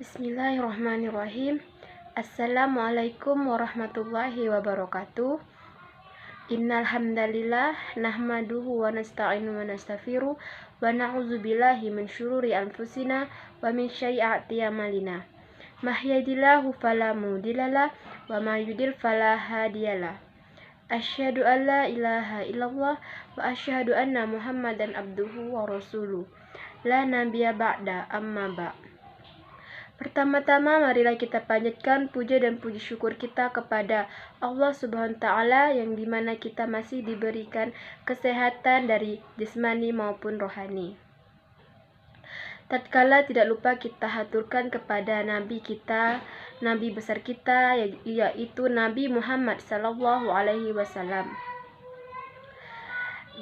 Bismillahirrahmanirrahim. Assalamualaikum warahmatullahi wabarakatuh. Innal hamdalillah nahmaduhu wa nasta'inu wa nastaghfiruh wa na'udzubillahi min syururi anfusina wa min sayyiati a'malina. Mahdihillahu fala mudhillalah wa may yudlil fala hadiyalah. Asyhadu an la ilaha illallah wa asyhadu anna Muhammadan abduhu wa rasuluh. La nabiyya ba'da amma ba'. Pertama-tama marilah kita panjatkan puja dan puji syukur kita kepada Allah Subhanahu wa Ta'ala yang dimana kita masih diberikan kesehatan dari jasmani maupun rohani. Tatkala tidak lupa kita haturkan kepada Nabi kita, Nabi besar kita, yaitu Nabi Muhammad Sallallahu Alaihi Wasallam.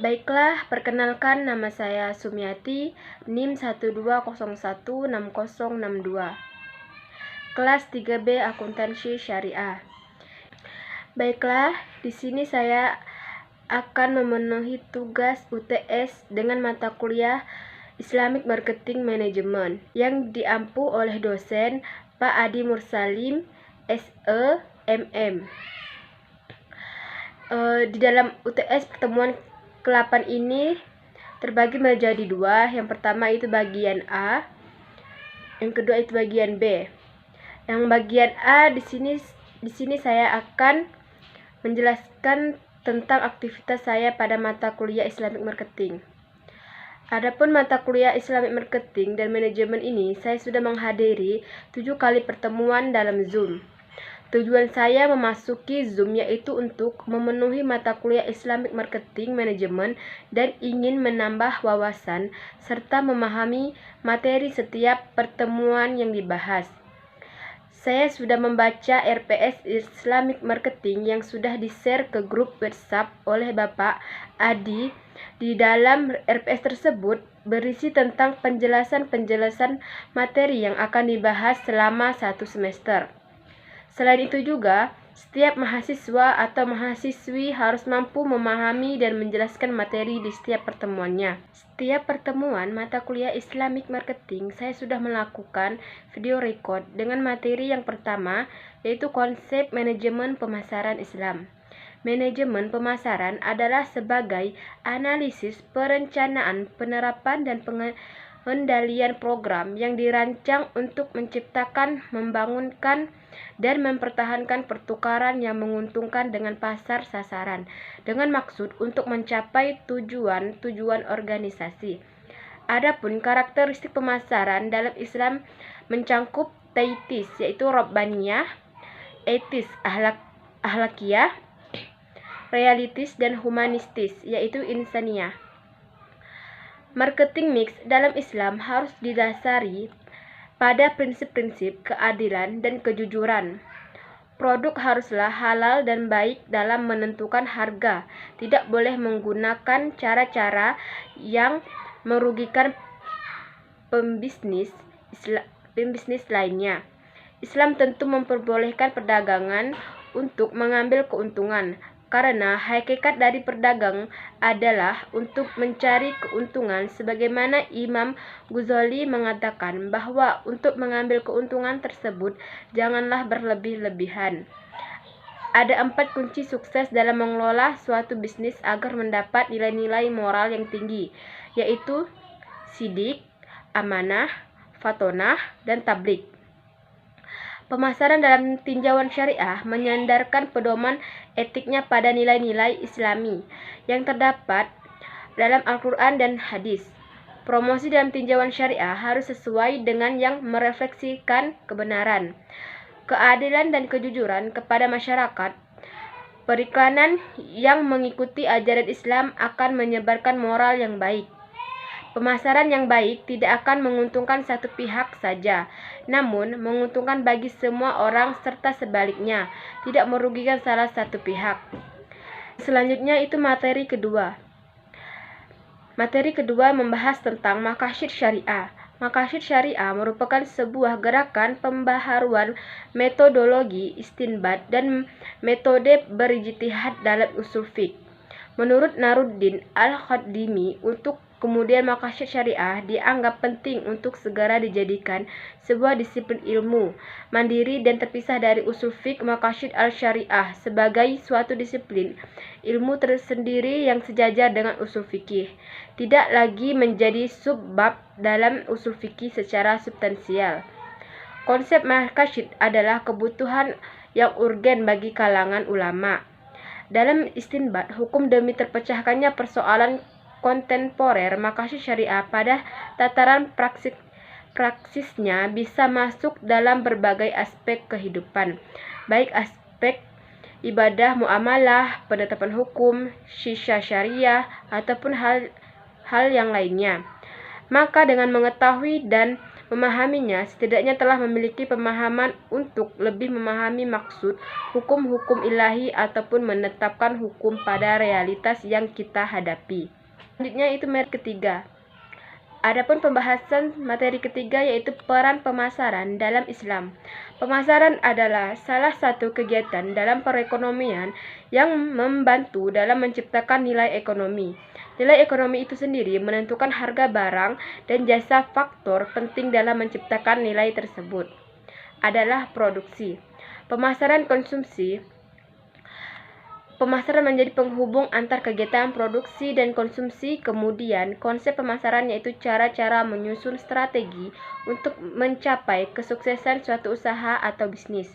Baiklah, perkenalkan nama saya Sumiati, NIM 12016062. Kelas 3B Akuntansi Syariah. Baiklah, di sini saya akan memenuhi tugas UTS dengan mata kuliah Islamic Marketing Management yang diampu oleh dosen Pak Adi Mursalim, SE, MM. Di dalam UTS pertemuan ke-8 ini terbagi menjadi dua. Yang pertama itu bagian A, yang kedua itu bagian B. Yang bagian A di sini saya akan menjelaskan tentang aktivitas saya pada mata kuliah Islamic Marketing. Adapun mata kuliah Islamic Marketing dan Manajemen ini saya sudah menghadiri 7 kali pertemuan dalam Zoom. Tujuan saya memasuki Zoom yaitu untuk memenuhi mata kuliah Islamic Marketing Management dan ingin menambah wawasan serta memahami materi setiap pertemuan yang dibahas. Saya sudah membaca RPS Islamic Marketing yang sudah di-share ke grup WhatsApp oleh Bapak Adi. Di dalam RPS tersebut berisi tentang penjelasan materi yang akan dibahas selama 1 semester. Selain itu juga, setiap mahasiswa atau mahasiswi harus mampu memahami dan menjelaskan materi di setiap pertemuannya. Setiap pertemuan mata kuliah Islamic Marketing, saya sudah melakukan video record dengan materi yang pertama, yaitu konsep manajemen pemasaran Islam. Manajemen pemasaran adalah sebagai analisis perencanaan, penerapan, dan pengendalian program yang dirancang untuk menciptakan, membangunkan, dan mempertahankan pertukaran yang menguntungkan dengan pasar sasaran dengan maksud untuk mencapai tujuan organisasi. Adapun karakteristik pemasaran dalam Islam mencangkup taitis, yaitu robbaniyah, etis, ahlakiyah, realistis, dan humanistis, yaitu insaniyah. Marketing mix dalam Islam harus didasari pada prinsip-prinsip keadilan dan kejujuran. Produk haruslah halal dan baik dalam menentukan harga. Tidak boleh menggunakan cara-cara yang merugikan pembisnis lainnya. Islam tentu memperbolehkan perdagangan untuk mengambil keuntungan, karena hakikat dari perdagang adalah untuk mencari keuntungan, sebagaimana Imam Ghazali mengatakan bahwa untuk mengambil keuntungan tersebut janganlah berlebih-lebihan. Ada 4 kunci sukses dalam mengelola suatu bisnis agar mendapat nilai-nilai moral yang tinggi, yaitu sidik, amanah, fatonah, dan tabligh. Pemasaran dalam tinjauan syariah menyandarkan pedoman etiknya pada nilai-nilai Islami yang terdapat dalam Al-Quran dan hadis. Promosi dalam tinjauan syariah harus sesuai dengan yang merefleksikan kebenaran, keadilan, dan kejujuran kepada masyarakat. Periklanan yang mengikuti ajaran Islam akan menyebarkan moral yang baik. Pemasaran yang baik tidak akan menguntungkan satu pihak saja, namun menguntungkan bagi semua orang serta sebaliknya, tidak merugikan salah satu pihak. Selanjutnya itu materi kedua. Materi kedua membahas tentang maqasid syariah. Maqasid syariah merupakan sebuah gerakan pembaharuan metodologi istinbat dan metode berijtihad dalam usul fiqh. Menurut Nuruddin Al-Khatimi, untuk Kemudian maqasid syariah dianggap penting untuk segera dijadikan sebuah disiplin ilmu mandiri dan terpisah dari usul fiqh. Maqasid al-syariah sebagai suatu disiplin ilmu tersendiri yang sejajar dengan usul fikih, tidak lagi menjadi subbab dalam usul fikih secara substansial. Konsep maqasid adalah kebutuhan yang urgen bagi kalangan ulama dalam istinbat hukum demi terpecahkannya persoalan kontemporer. Maqasid syariah pada tataran praksisnya bisa masuk dalam berbagai aspek kehidupan, baik aspek ibadah, muamalah, penetapan hukum, syiar syariah, ataupun hal yang lainnya. Maka dengan mengetahui dan memahaminya, setidaknya telah memiliki pemahaman untuk lebih memahami maksud hukum-hukum ilahi ataupun menetapkan hukum pada realitas yang kita hadapi. Selanjutnya itu materi ketiga. Adapun pembahasan materi ketiga yaitu peran pemasaran dalam Islam. Pemasaran adalah salah satu kegiatan dalam perekonomian yang membantu dalam menciptakan nilai ekonomi. Nilai ekonomi itu sendiri menentukan harga barang dan jasa. Faktor penting dalam menciptakan nilai tersebut adalah produksi. Pemasaran menjadi penghubung antar kegiatan produksi dan konsumsi. Kemudian, konsep pemasaran yaitu cara-cara menyusun strategi untuk mencapai kesuksesan suatu usaha atau bisnis.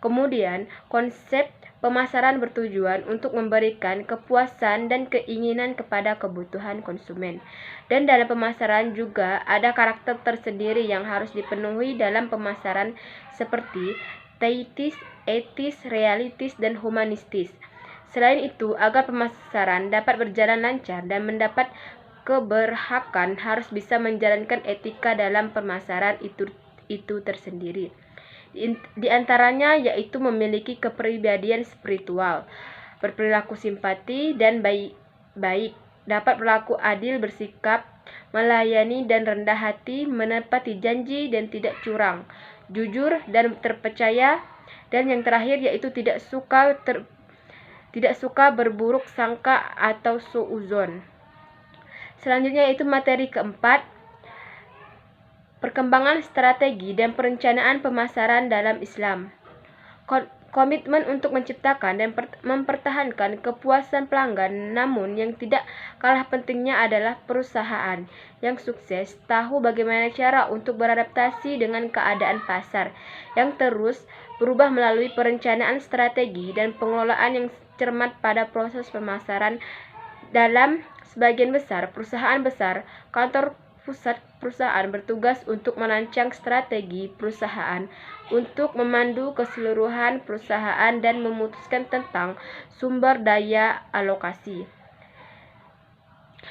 Kemudian, konsep pemasaran bertujuan untuk memberikan kepuasan dan keinginan kepada kebutuhan konsumen. Dan dalam pemasaran juga ada karakter tersendiri yang harus dipenuhi dalam pemasaran seperti teetis, etis, realistis, dan humanistis. Selain itu, agar pemasaran dapat berjalan lancar dan mendapat keberhakan, harus bisa menjalankan etika dalam pemasaran itu tersendiri. Di antaranya yaitu memiliki kepribadian spiritual, berperilaku simpati dan baik, dapat berlaku adil, bersikap melayani dan rendah hati, menepati janji dan tidak curang, jujur dan terpercaya, dan yang terakhir yaitu tidak suka berburuk sangka atau suudzon. Selanjutnya yaitu materi keempat, perkembangan strategi dan perencanaan pemasaran dalam Islam. Komitmen untuk menciptakan dan mempertahankan kepuasan pelanggan, namun yang tidak kalah pentingnya adalah perusahaan yang sukses tahu bagaimana cara untuk beradaptasi dengan keadaan pasar yang terus berubah melalui perencanaan strategi dan pengelolaan yang cermat pada proses pemasaran. Dalam sebagian besar perusahaan besar, kantor pusat perusahaan bertugas untuk merancang strategi perusahaan, untuk memandu keseluruhan perusahaan dan memutuskan tentang sumber daya alokasi.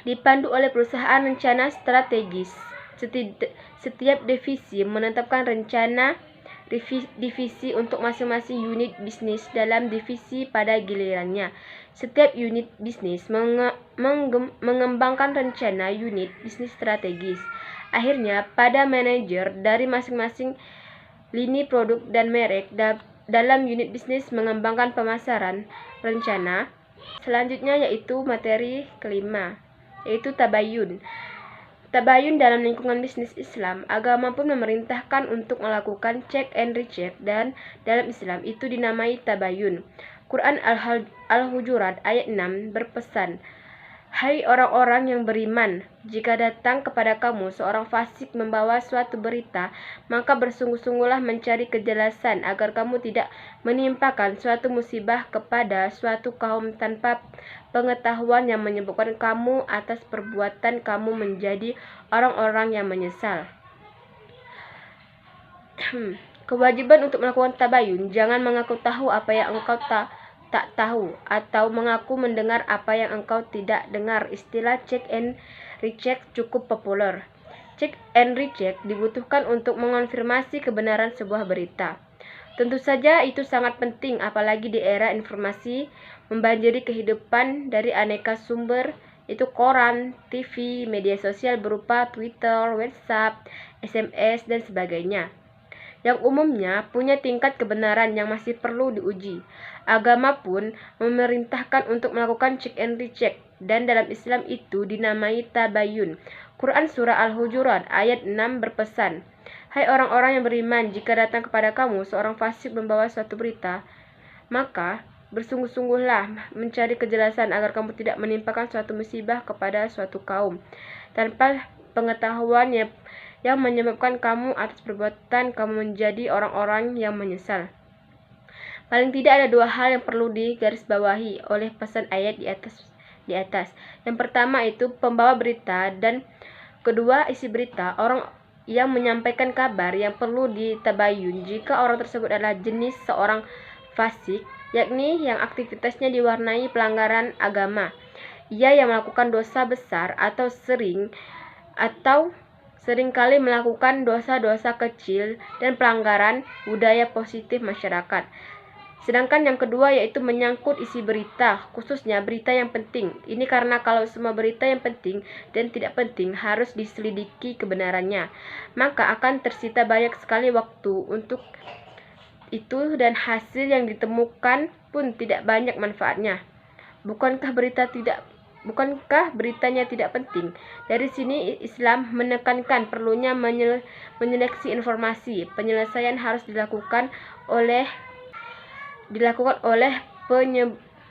Dipandu oleh perusahaan rencana strategis, setiap divisi menetapkan rencana divisi untuk masing-masing unit bisnis dalam divisi pada gilirannya. Setiap unit bisnis mengembangkan rencana unit bisnis strategis. Akhirnya, pada manajer dari masing-masing lini produk dan merek dalam unit bisnis mengembangkan pemasaran rencana. Selanjutnya yaitu materi kelima, yaitu tabayun. Tabayun dalam lingkungan bisnis Islam, agama pun memerintahkan untuk melakukan check and recheck, dan dalam Islam itu dinamai tabayun. Quran Al-Hujurat ayat 6 berpesan, "Hai orang-orang yang beriman, jika datang kepada kamu seorang fasik membawa suatu berita, maka bersungguh-sungguhlah mencari kejelasan agar kamu tidak menimpakan suatu musibah kepada suatu kaum tanpa pengetahuan yang menyebabkan kamu atas perbuatan kamu menjadi orang-orang yang menyesal." Kewajiban untuk melakukan tabayun, jangan mengaku tahu apa yang engkau tak tahu, atau mengaku mendengar apa yang engkau tidak dengar. Istilah check and recheck cukup populer. Check and recheck dibutuhkan untuk mengonfirmasi kebenaran sebuah berita. Tentu saja itu sangat penting, apalagi di era informasi membanjiri kehidupan dari aneka sumber, itu koran, TV, media sosial berupa Twitter, WhatsApp, SMS, dan sebagainya, yang umumnya punya tingkat kebenaran yang masih perlu diuji. Agama pun memerintahkan untuk melakukan check and recheck dan dalam Islam itu dinamai tabayun. Quran Surah Al-Hujurat ayat 6 berpesan, "Hai orang-orang yang beriman, jika datang kepada kamu seorang fasik membawa suatu berita, maka bersungguh-sungguhlah mencari kejelasan agar kamu tidak menimpakan suatu musibah kepada suatu kaum tanpa pengetahuan yang menyebabkan kamu atas perbuatan kamu menjadi orang-orang yang menyesal." Paling tidak ada dua hal yang perlu digarisbawahi oleh pesan ayat di atas. Yang pertama itu pembawa berita, dan kedua isi berita. Orang yang menyampaikan kabar yang perlu ditabayun jika orang tersebut adalah jenis seorang fasik, yakni yang aktivitasnya diwarnai pelanggaran agama. Ia yang melakukan dosa besar atau seringkali melakukan dosa-dosa kecil dan pelanggaran budaya positif masyarakat. Sedangkan yang kedua yaitu menyangkut isi berita, khususnya berita yang penting. Ini karena kalau semua berita yang penting dan tidak penting harus diselidiki kebenarannya, maka akan tersita banyak sekali waktu untuk itu dan hasil yang ditemukan pun tidak banyak manfaatnya. Bukankah beritanya tidak penting? Dari sini Islam menekankan perlunya menyeleksi informasi. Penyelesaian harus dilakukan oleh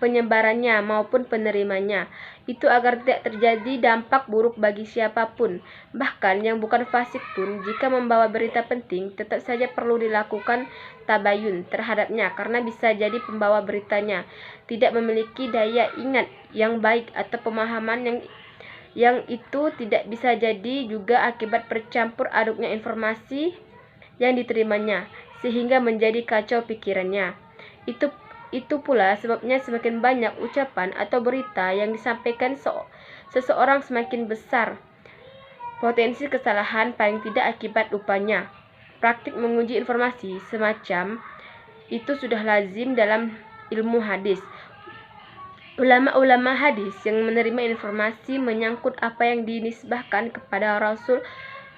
penyebarannya maupun penerimanya, itu agar tidak terjadi dampak buruk bagi siapapun. Bahkan yang bukan fasik pun, jika membawa berita penting, tetap saja perlu dilakukan tabayun terhadapnya, karena bisa jadi pembawa beritanya tidak memiliki daya ingat yang baik atau pemahaman yang itu tidak bisa jadi juga akibat bercampur aduknya informasi yang diterimanya, sehingga menjadi kacau pikirannya. Itu pula sebabnya semakin banyak ucapan atau berita yang disampaikan seseorang, semakin besar potensi kesalahan, paling tidak akibat lupanya. Praktik menguji informasi semacam itu sudah lazim dalam ilmu hadis. Ulama-ulama hadis yang menerima informasi menyangkut apa yang dinisbahkan kepada Rasul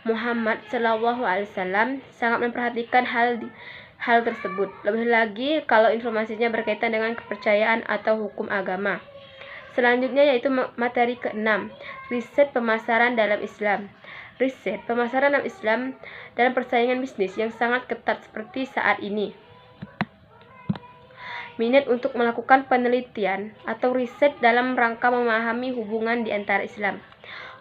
Muhammad SAW sangat memperhatikan hal tersebut, lebih lagi kalau informasinya berkaitan dengan kepercayaan atau hukum agama. Selanjutnya yaitu materi ke-6, riset pemasaran dalam Islam. Riset pemasaran dalam Islam dalam persaingan bisnis yang sangat ketat seperti saat ini. Minat untuk melakukan penelitian atau riset dalam rangka memahami hubungan di antara Islam,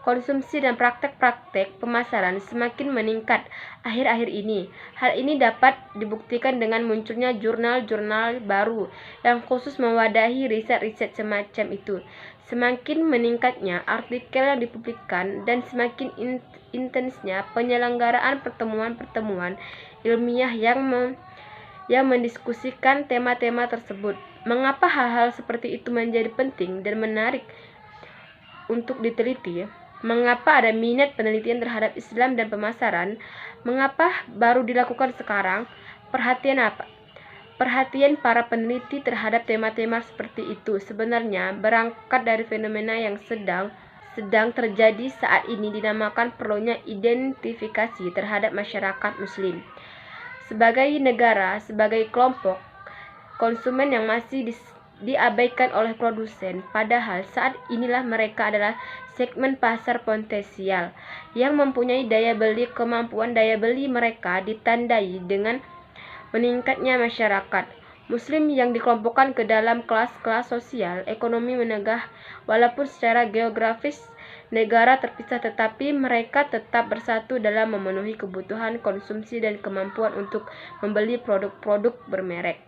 konsumsi dan praktek-praktek pemasaran semakin meningkat akhir-akhir ini. Hal ini dapat dibuktikan dengan munculnya jurnal-jurnal baru yang khusus mewadahi riset-riset semacam itu. Semakin meningkatnya artikel yang dipublikkan dan semakin intensnya penyelenggaraan pertemuan-pertemuan ilmiah yang mendiskusikan tema-tema tersebut. Mengapa hal-hal seperti itu menjadi penting dan menarik untuk diteliti? Mengapa ada minat penelitian terhadap Islam dan pemasaran? Mengapa baru dilakukan sekarang? Perhatian para peneliti terhadap tema-tema seperti itu sebenarnya berangkat dari fenomena yang sedang terjadi saat ini, dinamakan perlunya identifikasi terhadap masyarakat Muslim sebagai negara, sebagai kelompok konsumen yang masih diabaikan oleh produsen, padahal saat inilah mereka adalah segmen pasar potensial yang mempunyai daya beli. Kemampuan daya beli mereka ditandai dengan meningkatnya masyarakat Muslim yang dikelompokkan ke dalam kelas-kelas sosial ekonomi menengah. Walaupun secara geografis negara terpisah, tetapi mereka tetap bersatu dalam memenuhi kebutuhan konsumsi dan kemampuan untuk membeli produk-produk bermerek.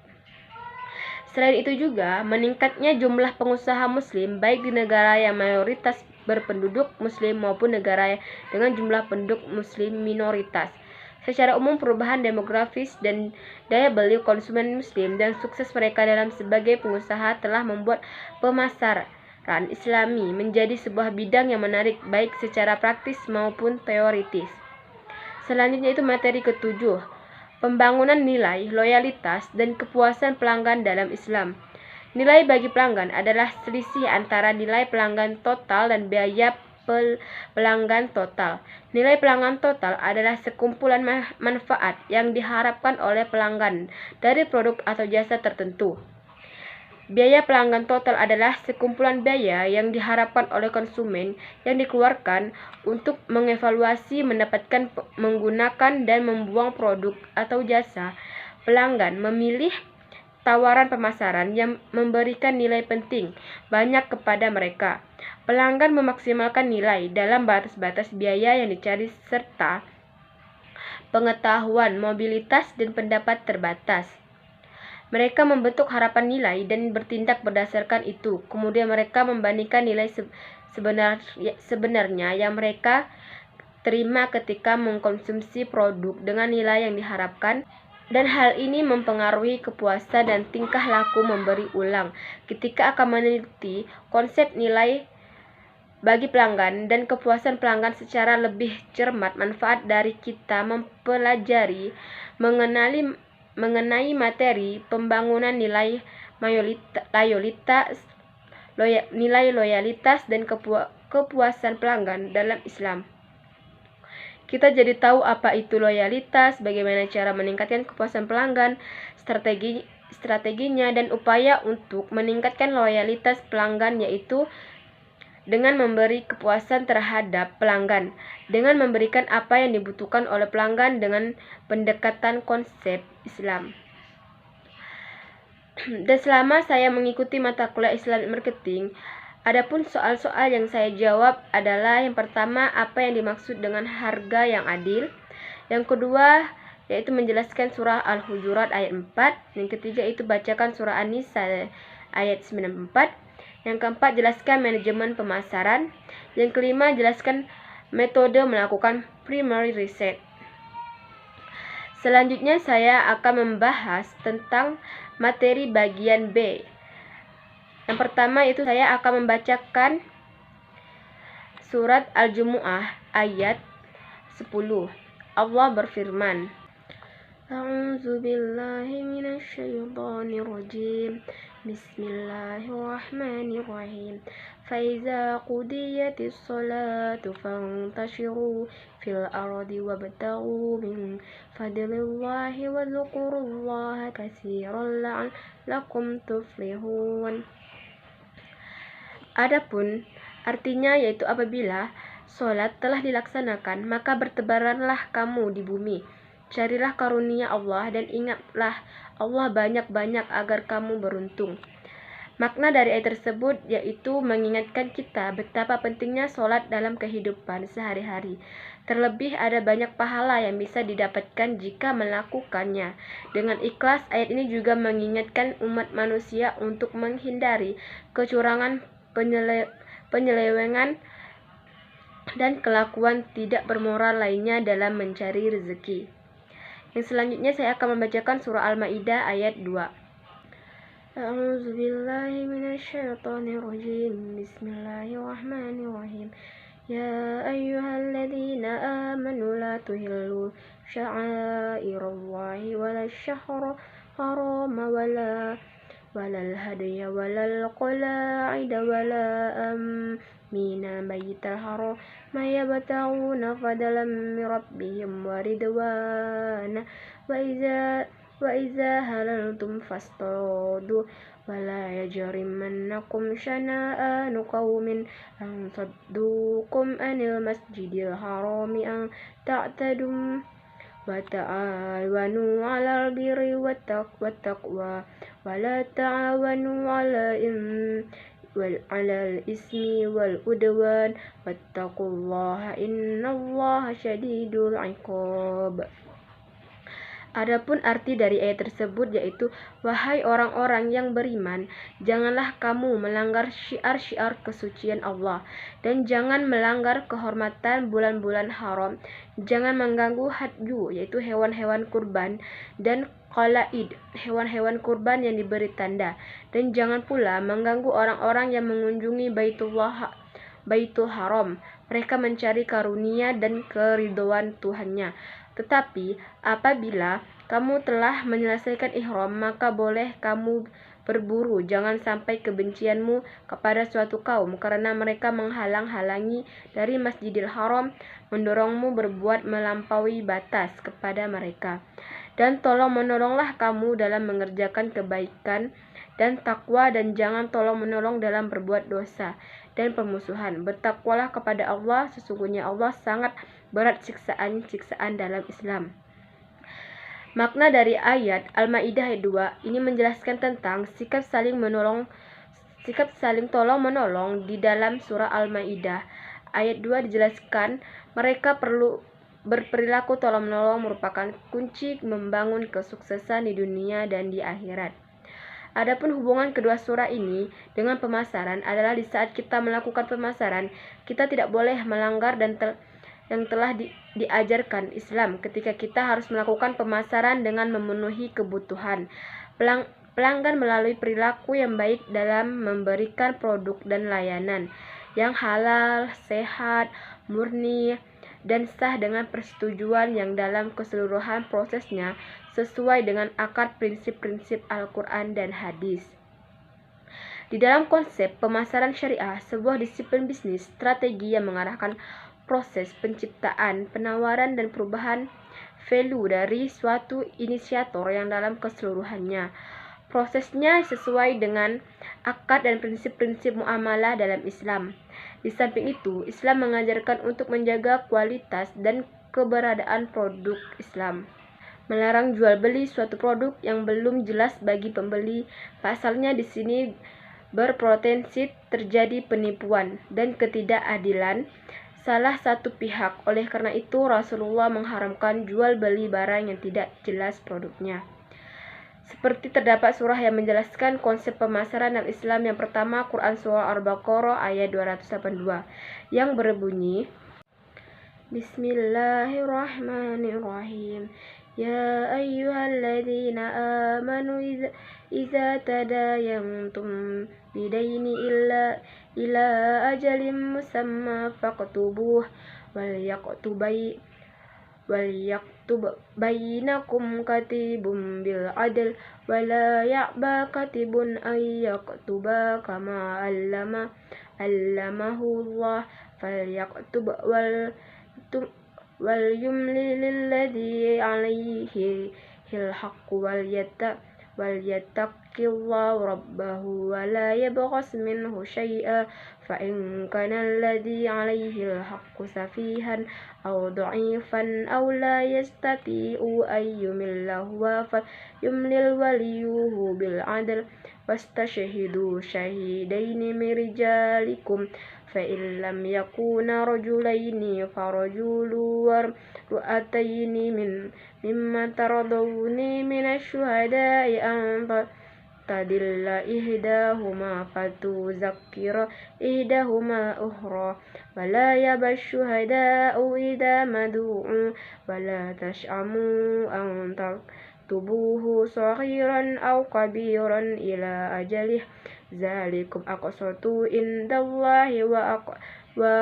Selain itu juga, meningkatnya jumlah pengusaha Muslim baik di negara yang mayoritas berpenduduk Muslim maupun negara dengan jumlah penduduk Muslim minoritas. Secara umum, perubahan demografis dan daya beli konsumen Muslim dan sukses mereka dalam sebagai pengusaha telah membuat pemasaran Islami menjadi sebuah bidang yang menarik baik secara praktis maupun teoritis. Selanjutnya itu materi ke-7, pembangunan nilai, loyalitas, dan kepuasan pelanggan dalam Islam. Nilai bagi pelanggan adalah selisih antara nilai pelanggan total dan biaya pelanggan total. Nilai pelanggan total adalah sekumpulan manfaat yang diharapkan oleh pelanggan dari produk atau jasa tertentu. Biaya pelanggan total adalah sekumpulan biaya yang diharapkan oleh konsumen yang dikeluarkan untuk mengevaluasi, mendapatkan, menggunakan, dan membuang produk atau jasa. Pelanggan memilih tawaran pemasaran yang memberikan nilai penting banyak kepada mereka. Pelanggan memaksimalkan nilai dalam batas-batas biaya yang dicari serta pengetahuan, mobilitas, dan pendapat terbatas. Mereka membentuk harapan nilai dan bertindak berdasarkan itu. Kemudian mereka membandingkan nilai sebenarnya yang mereka terima ketika mengkonsumsi produk dengan nilai yang diharapkan, dan hal ini mempengaruhi kepuasan dan tingkah laku memberi ulang ketika akan meneliti konsep nilai bagi pelanggan dan kepuasan pelanggan secara lebih cermat. Manfaat dari kita mempelajari mengenai materi pembangunan nilai loyalitas dan kepuasan pelanggan dalam Islam. Kita jadi tahu apa itu loyalitas, bagaimana cara meningkatkan kepuasan pelanggan, strateginya, dan upaya untuk meningkatkan loyalitas pelanggan, yaitu dengan memberi kepuasan terhadap pelanggan, dengan memberikan apa yang dibutuhkan oleh pelanggan dengan pendekatan konsep Islam. Dan selama saya mengikuti mata kuliah Islamic Marketing, adapun soal-soal yang saya jawab adalah yang pertama, apa yang dimaksud dengan harga yang adil. Yang kedua, yaitu menjelaskan surah Al-Hujurat ayat 4. Yang ketiga itu bacakan surah An-Nisa ayat 94. Yang keempat, jelaskan manajemen pemasaran. Yang kelima, jelaskan metode melakukan primary research. Selanjutnya saya akan membahas tentang materi bagian B. Yang pertama itu saya akan membacakan surat Al-Jumu'ah ayat 10. Allah berfirman, A'udzu billahi minasyaitonir rajim. Bismillahirrahmanirrahim. Faiza qudiyatis salatu fantashiru fil ardi wabtaghu min fadlillahi wa dzkurullaha katsiran la'allakum tuflihun. Adapun artinya yaitu apabila salat telah dilaksanakan, maka bertebaranlah kamu di bumi. Carilah karunia Allah dan ingatlah Allah banyak-banyak agar kamu beruntung. Makna dari ayat tersebut yaitu mengingatkan kita betapa pentingnya sholat dalam kehidupan sehari-hari. Terlebih ada banyak pahala yang bisa didapatkan jika melakukannya. Dengan ikhlas, ayat ini juga mengingatkan umat manusia untuk menghindari kecurangan, penyelewengan, dan kelakuan tidak bermoral lainnya dalam mencari rezeki. Yang selanjutnya saya akan membacakan surah Al-Maidah ayat 2. A'udzu billahi minasyaitonir rajim. Bismillahirrahmanirrahim. Ya ayyuhalladzina amanu la tuhillu sya'airallahi wala syahra harama walal hadiya walal qala'ida wala mina baytal haram yabtaguna fadlan min rabbihim wa ridwana wa iza halaltum fastadu wala yajrimannakum shana'anu qaumin an saddukum anil masjidil harami an ta'tadum wa ta'awanu 'alal birri wat taqwa wa la ta'awanu 'alal ismi wal udwan wattaqullaha innallaha syadidul 'iqab. Adapun arti dari ayat tersebut yaitu, wahai orang-orang yang beriman, janganlah kamu melanggar syiar-syiar kesucian Allah, dan jangan melanggar kehormatan bulan-bulan haram. Jangan mengganggu hadyu, yaitu hewan-hewan kurban, dan qalaid, hewan-hewan kurban yang diberi tanda. Dan jangan pula mengganggu orang-orang yang mengunjungi Baitul Haram. Mereka mencari karunia dan keridhaan Tuhannya. Tetapi apabila kamu telah menyelesaikan ihram, maka boleh kamu berburu. Jangan sampai kebencianmu kepada suatu kaum karena mereka menghalang-halangi dari Masjidil Haram, mendorongmu berbuat melampaui batas kepada mereka. Dan tolong menolonglah kamu dalam mengerjakan kebaikan dan takwa, dan jangan tolong-menolong dalam berbuat dosa dan permusuhan. Bertakwalah kepada Allah, sesungguhnya Allah sangat berat siksaan dalam Islam. Makna dari ayat Al-Maidah ayat 2 ini menjelaskan tentang sikap saling tolong-menolong di dalam surah Al-Maidah. Ayat 2 dijelaskan mereka perlu berperilaku tolong-menolong merupakan kunci membangun kesuksesan di dunia dan di akhirat. Adapun hubungan kedua surah ini dengan pemasaran adalah di saat kita melakukan pemasaran, kita tidak boleh melanggar yang telah diajarkan Islam ketika kita harus melakukan pemasaran dengan memenuhi kebutuhan pelanggan melalui perilaku yang baik dalam memberikan produk dan layanan yang halal, sehat, murni, dan sah dengan persetujuan yang dalam keseluruhan prosesnya sesuai dengan akar prinsip-prinsip Al-Quran dan hadis. Di dalam konsep pemasaran syariah, sebuah disiplin bisnis strategi yang mengarahkan proses penciptaan, penawaran, dan perubahan value dari suatu inisiator yang dalam keseluruhannya. Prosesnya sesuai dengan akad dan prinsip-prinsip muamalah dalam Islam. Di samping itu, Islam mengajarkan untuk menjaga kualitas dan keberadaan produk Islam. Melarang jual beli suatu produk yang belum jelas bagi pembeli. Pasalnya di sini berpotensi terjadi penipuan dan ketidakadilan salah satu pihak. Oleh karena itu, Rasulullah mengharamkan jual beli barang yang tidak jelas produknya. Seperti terdapat surah yang menjelaskan konsep pemasaran dalam Islam. Yang pertama, Quran Surah Al-Baqarah ayat 282 yang berbunyi, Bismillahirrahmanirrahim. Ya ayyuhalladzina amanu idza tadayantum bidaini ila ajalin musamma faqtubuh wal yaktub bainakum katibun bil adl wala ya'ba katibun ay yaktuba kama allamahu Allah falyaktub wal yumli lilladhi alayhi hilhaq wal yattaqillahu rabbahu wa la yabghas minhu syai'a fa in kana alladhi alayhi alhaqqu safihan aw dha'ifan aw la yastati'u ay yumillahu fa yumlil waliyuhu bil adl wastashhidu shahidaini min rijalikum fa in lam yakuna rajulaini farajulu war'ataini mimman taradawni minasy-syuhada'i an tadilla ihdahuma fatuzakkira ihdahuma ukhra wala yabasy-syuhada'u idza mad'u wala tash'amu an taktubuhu saghiran aw kabiran ila ajalih zalikum aqsatu indallahi wa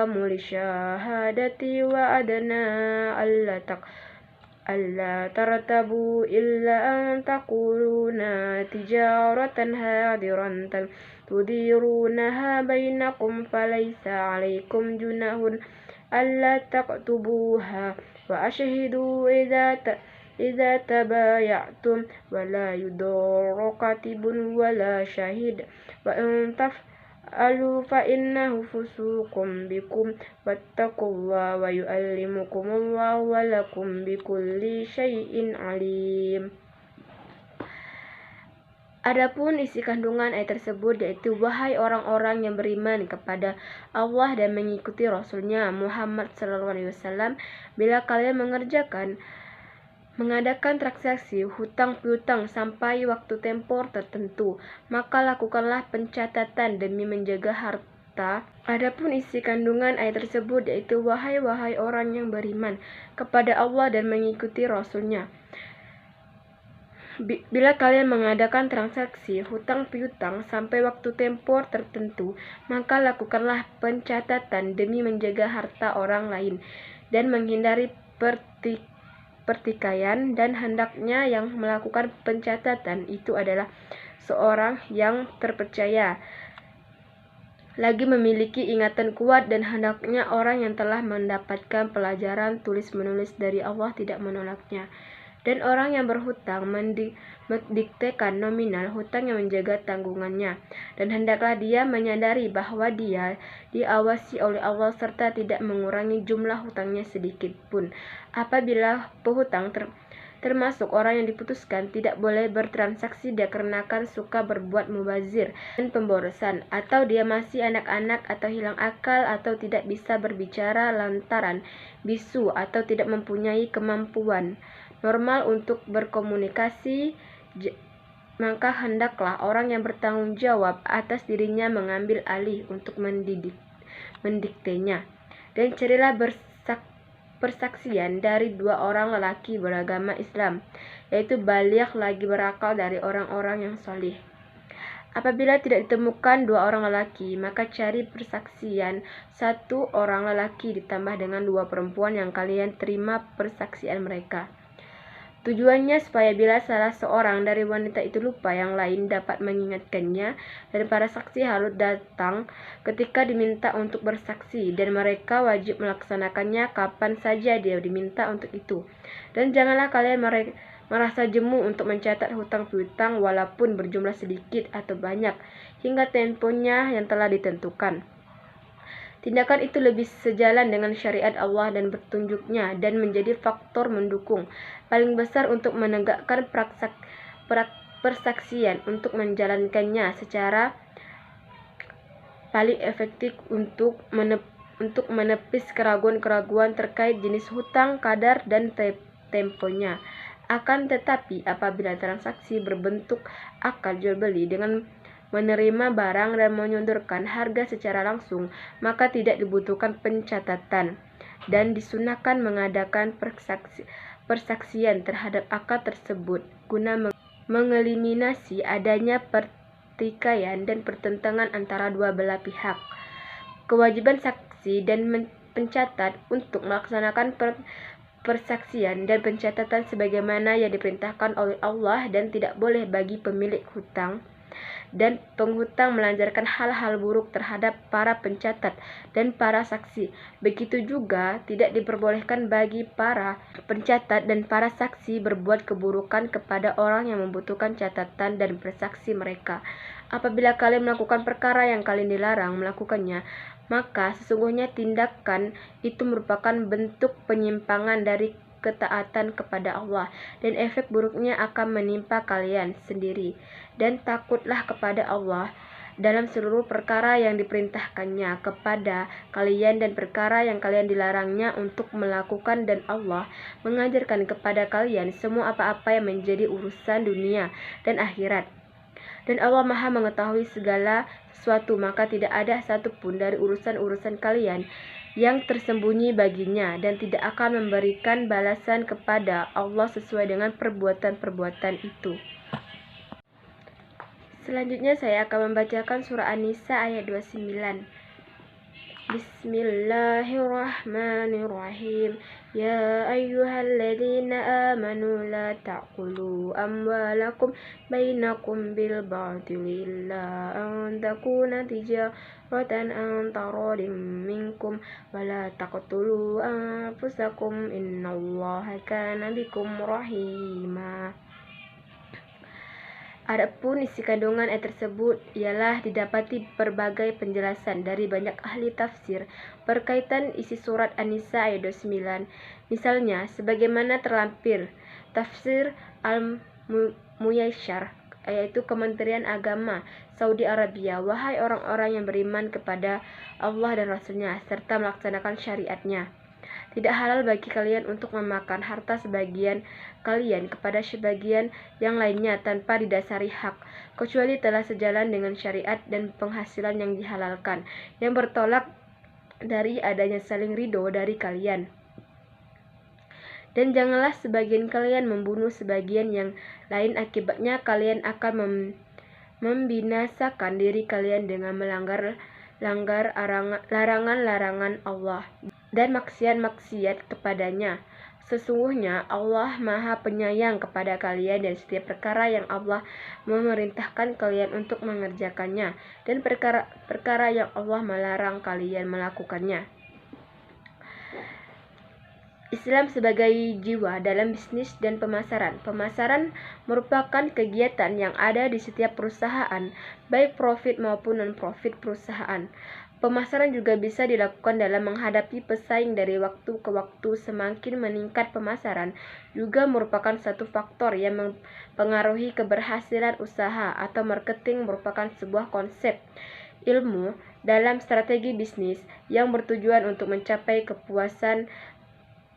mulisyahadati wa adna alla tartabu illa an taquluna tijaratan hadiratan tudirunaha bainakum falaysa alaykum junahun alla taktubuha wa ashhidu idza tabayatum wala yudurru katibun wala syahid wa in taf'alu fa innahu fusuqum bikum wattaqullaha wa yu'allimukumullahu wa lakum bikulli syai'in alim. Adapun isi kandungan ayat tersebut yaitu, wahai orang-orang yang beriman kepada Allah dan mengikuti Rasulnya Muhammad SAW, bila kalian mengadakan transaksi hutang piutang sampai waktu tempor tertentu, maka lakukanlah pencatatan demi menjaga harta. Adapun isi kandungan ayat tersebut yaitu, wahai orang yang beriman kepada Allah dan mengikuti Rasulnya, bila kalian mengadakan transaksi hutang piutang sampai waktu tempor tertentu, maka lakukanlah pencatatan demi menjaga harta orang lain dan menghindari pertikaian, dan hendaknya yang melakukan pencatatan itu adalah seorang yang terpercaya, lagi memiliki ingatan kuat, dan hendaknya orang yang telah mendapatkan pelajaran tulis-menulis dari Allah tidak menolaknya. Dan orang yang berhutang mendiktekan nominal hutang yang menjaga tanggungannya, dan hendaklah dia menyadari bahwa dia diawasi oleh Allah serta tidak mengurangi jumlah hutangnya sedikit pun. Apabila penghutang termasuk orang yang diputuskan tidak boleh bertransaksi dikarenakan suka berbuat mubazir dan pemborosan, atau dia masih anak-anak atau hilang akal atau tidak bisa berbicara lantaran bisu atau tidak mempunyai kemampuan normal untuk berkomunikasi, maka hendaklah orang yang bertanggung jawab atas dirinya mengambil alih untuk mendiktenya. Dan carilah persaksian dari 2 orang lelaki beragama Islam, yaitu baligh lagi berakal dari orang-orang yang saleh. Apabila tidak ditemukan 2 orang lelaki, maka cari persaksian 1 orang lelaki ditambah dengan 2 perempuan yang kalian terima persaksian mereka. Tujuannya supaya bila salah seorang dari wanita itu lupa, yang lain dapat mengingatkannya, dan para saksi harus datang ketika diminta untuk bersaksi, dan mereka wajib melaksanakannya kapan saja dia diminta untuk itu. Dan janganlah kalian merasa jemu untuk mencatat hutang piutang walaupun berjumlah sedikit atau banyak hingga temponya yang telah ditentukan. Tindakan itu lebih sejalan dengan syariat Allah dan petunjuknya, dan menjadi faktor mendukung paling besar untuk menegakkan persaksian untuk menjalankannya secara paling efektif untuk menepis keraguan-keraguan terkait jenis hutang, kadar, dan temponya. Akan tetapi apabila transaksi berbentuk akad jual beli dengan menerima barang dan menyodorkan harga secara langsung, maka tidak dibutuhkan pencatatan, dan disunahkan mengadakan persaksian terhadap akad tersebut guna mengeliminasi adanya pertikaian dan pertentangan antara dua belah pihak. Kewajiban saksi dan pencatat untuk melaksanakan persaksian dan pencatatan sebagaimana yang diperintahkan oleh Allah, dan tidak boleh bagi pemilik hutang dan penghutang melancarkan hal-hal buruk terhadap para pencatat dan para saksi. Begitu juga tidak diperbolehkan bagi para pencatat dan para saksi berbuat keburukan kepada orang yang membutuhkan catatan dan persaksi mereka. Apabila kalian melakukan perkara yang kalian dilarang melakukannya, maka sesungguhnya tindakan itu merupakan bentuk penyimpangan dari ketaatan kepada Allah, dan efek buruknya akan menimpa kalian sendiri. Dan takutlah kepada Allah dalam seluruh perkara yang diperintahkannya kepada kalian dan perkara yang kalian dilarangnya untuk melakukan, dan Allah mengajarkan kepada kalian semua apa-apa yang menjadi urusan dunia dan akhirat. Dan Allah Maha mengetahui segala sesuatu, maka tidak ada satupun dari urusan-urusan kalian yang tersembunyi baginya, dan tidak akan memberikan balasan kepada Allah sesuai dengan perbuatan-perbuatan itu. Selanjutnya saya akan membacakan surah An-Nisa ayat 29. Bismillahirrahmanirrahim. Ya ayyuhalladzina amanu la ta'kulu amwalakum bainakum bil batili illa an takuna tijaratan an taradin minkum wa la taqtulu anfusakum innallaha kana bikum rahima. Adapun isi kandungan ayat tersebut ialah didapati berbagai penjelasan dari banyak ahli tafsir berkaitan isi surat An-Nisa ayat 29. Misalnya, sebagaimana terlampir tafsir Al-Muyasyar, yaitu Kementerian Agama Saudi Arabia, wahai orang-orang yang beriman kepada Allah dan Rasulnya serta melaksanakan syariatnya, tidak halal bagi kalian untuk memakan harta sebagian kalian kepada sebagian yang lainnya tanpa didasari hak, kecuali telah sejalan dengan syariat dan penghasilan yang dihalalkan, yang bertolak dari adanya saling ridho dari kalian. Dan janganlah sebagian kalian membunuh sebagian yang lain, akibatnya kalian akan membinasakan diri kalian dengan melanggar larangan-larangan Allah dan maksiat-maksiat kepadanya. Sesungguhnya Allah Maha Penyayang kepada kalian, dan setiap perkara yang Allah memerintahkan kalian untuk mengerjakannya, dan perkara yang Allah melarang kalian melakukannya. Islam sebagai jiwa dalam bisnis dan pemasaran. Pemasaran merupakan kegiatan yang ada di setiap perusahaan, baik profit maupun non-profit perusahaan. Pemasaran juga bisa dilakukan dalam menghadapi pesaing dari waktu ke waktu. Semakin meningkat pemasaran juga merupakan satu faktor yang mempengaruhi keberhasilan usaha, atau marketing merupakan sebuah konsep ilmu dalam strategi bisnis yang bertujuan untuk mencapai kepuasan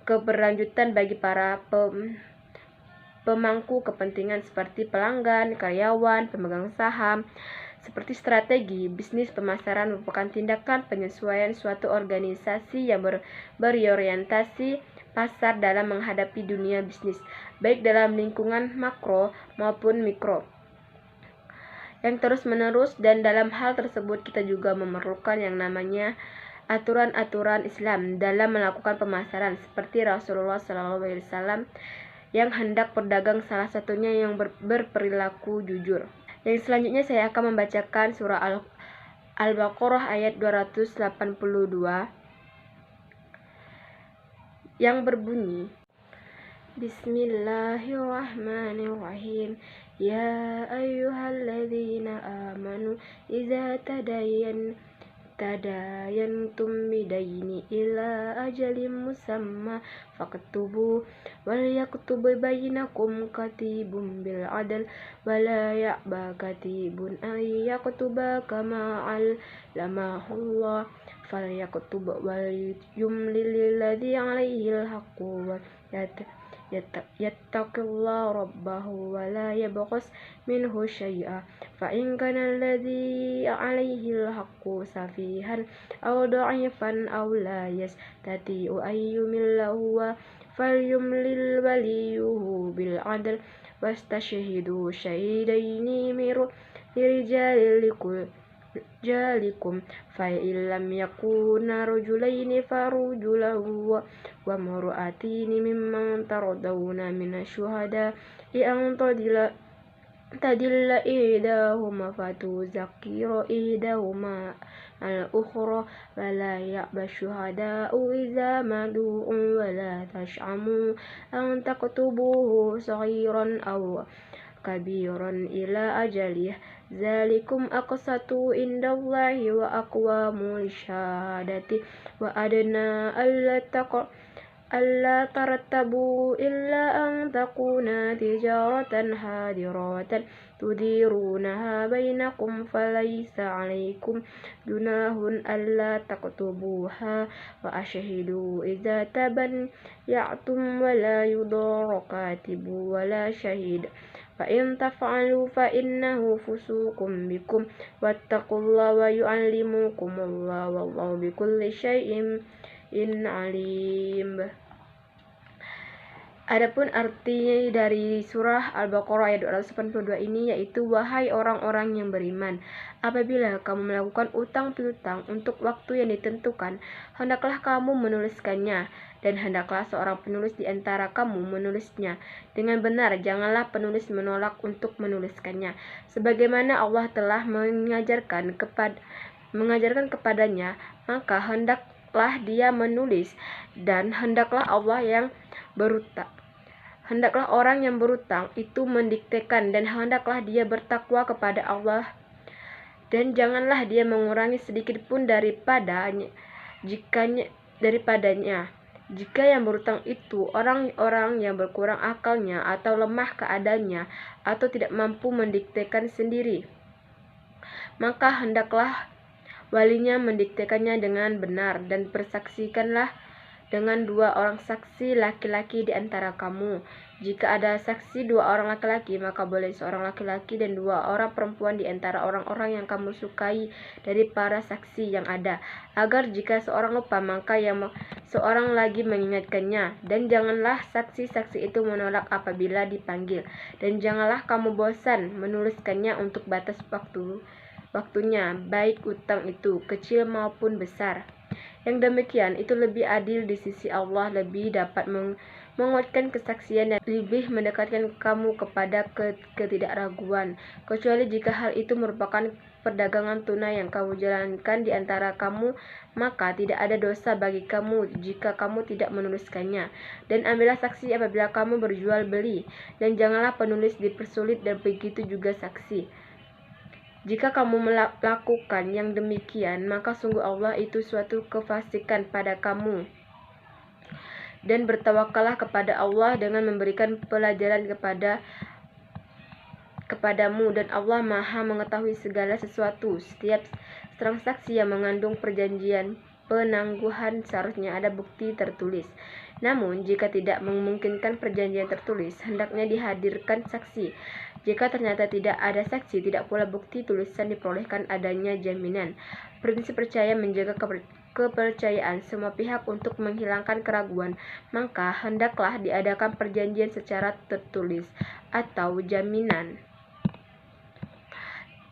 keberlanjutan bagi para pemangku kepentingan seperti pelanggan, karyawan, pemegang saham. Seperti strategi bisnis, pemasaran merupakan tindakan penyesuaian suatu organisasi yang berorientasi pasar dalam menghadapi dunia bisnis, baik dalam lingkungan makro maupun mikro, yang terus-menerus. Dan dalam hal tersebut kita juga memerlukan yang namanya aturan-aturan Islam dalam melakukan pemasaran, seperti Rasulullah SAW yang hendak berdagang salah satunya yang berperilaku jujur. Yang selanjutnya saya akan membacakan surah Al-Baqarah ayat 282 yang berbunyi, Bismillahirrahmanirrahim. Ya ayyuhalladzina amanu idza tadayantum bidaini ila ajalin musamma faktubu wal yaktub bainakum katibun bil adl wala ya'ba katibun ay yaktuba kama allamahullah falyaktub wal yumlil ladzi alaihi alhaqqu wa yattaqillah rabbahu wa la yabqas minhu syai'a fa in kana alladhi alaihi alhaqqu safihan aw da'ifan aw la yastati'u ayyumillahu wa falyumlil waliyuhu bil adl wastashhidu syahidaini min rijalikum fa illam yakuna rajulaini farujulahu wa mar'atini mimman taradawna minasyuhada an tadilla ihdahuma fatuzakira ihdahuma al-ukhra wa la ya'ba syuhada'u idza madu'u wa la tash'amu an taktubuhu saghiran aw kabiran ila ajalih zalikum aqsatu indallahi wa aqwamu lisyahadati wa adna alla tarattabu illa an takuna tijaratan hadiratan tudirunaha bainakum falaysa alaikum junahun alla taktubuha wa ashhidu idza tabayya'tum wa la yudara katibu wa la shahid fa in taf'alu fa innahu fusuqum bikum wattaqullaha wa yu'allimukumullahu wallahu bikulli syai'in alim. Adapun arti dari surah Al-Baqarah ayat 282 ini yaitu, wahai orang-orang yang beriman, apabila kamu melakukan utang piutang untuk waktu yang ditentukan, hendaklah kamu menuliskannya, dan hendaklah seorang penulis di antara kamu menulisnya dengan benar. Janganlah penulis menolak untuk menuliskannya, sebagaimana Allah telah mengajarkan kepadanya, maka hendaklah dia menulis, dan hendaklah orang yang berutang itu mendiktekan, dan hendaklah dia bertakwa kepada Allah, dan janganlah dia mengurangi sedikit pun daripadanya. Jika yang berutang itu orang-orang yang berkurang akalnya, atau lemah keadaannya, atau tidak mampu mendiktekan sendiri, maka hendaklah walinya mendiktekannya dengan benar, dan bersaksikanlah dengan 2 orang saksi laki-laki di antara kamu. Jika ada saksi 2 orang laki-laki, maka boleh seorang laki-laki dan 2 orang perempuan di antara orang-orang yang kamu sukai dari para saksi yang ada, agar jika seorang lupa, maka yang seorang lagi mengingatkannya. Dan janganlah saksi-saksi itu menolak apabila dipanggil, dan janganlah kamu bosan menuliskannya untuk batas waktunya, baik utang itu kecil maupun besar. Yang demikian itu lebih adil di sisi Allah, lebih dapat menguatkan kesaksian dan lebih mendekatkan kamu kepada ketidakraguan, kecuali jika hal itu merupakan perdagangan tunai yang kamu jalankan di antara kamu, maka tidak ada dosa bagi kamu jika kamu tidak menuliskannya. Dan ambillah saksi apabila kamu berjual beli, dan janganlah penulis dipersulit, dan begitu juga saksi. Jika kamu melakukan yang demikian, maka sungguh Allah itu suatu kefasikan pada kamu. Dan bertawakallah kepada Allah dengan memberikan pelajaran kepadamu, dan Allah Maha mengetahui segala sesuatu. Setiap transaksi yang mengandung perjanjian penangguhan seharusnya ada bukti tertulis. Namun, jika tidak memungkinkan perjanjian tertulis, hendaknya dihadirkan saksi. Jika ternyata tidak ada saksi, tidak pula bukti tulisan, diperolehkan adanya jaminan. Prinsip percaya menjaga kepercayaan semua pihak untuk menghilangkan keraguan, maka hendaklah diadakan perjanjian secara tertulis atau jaminan.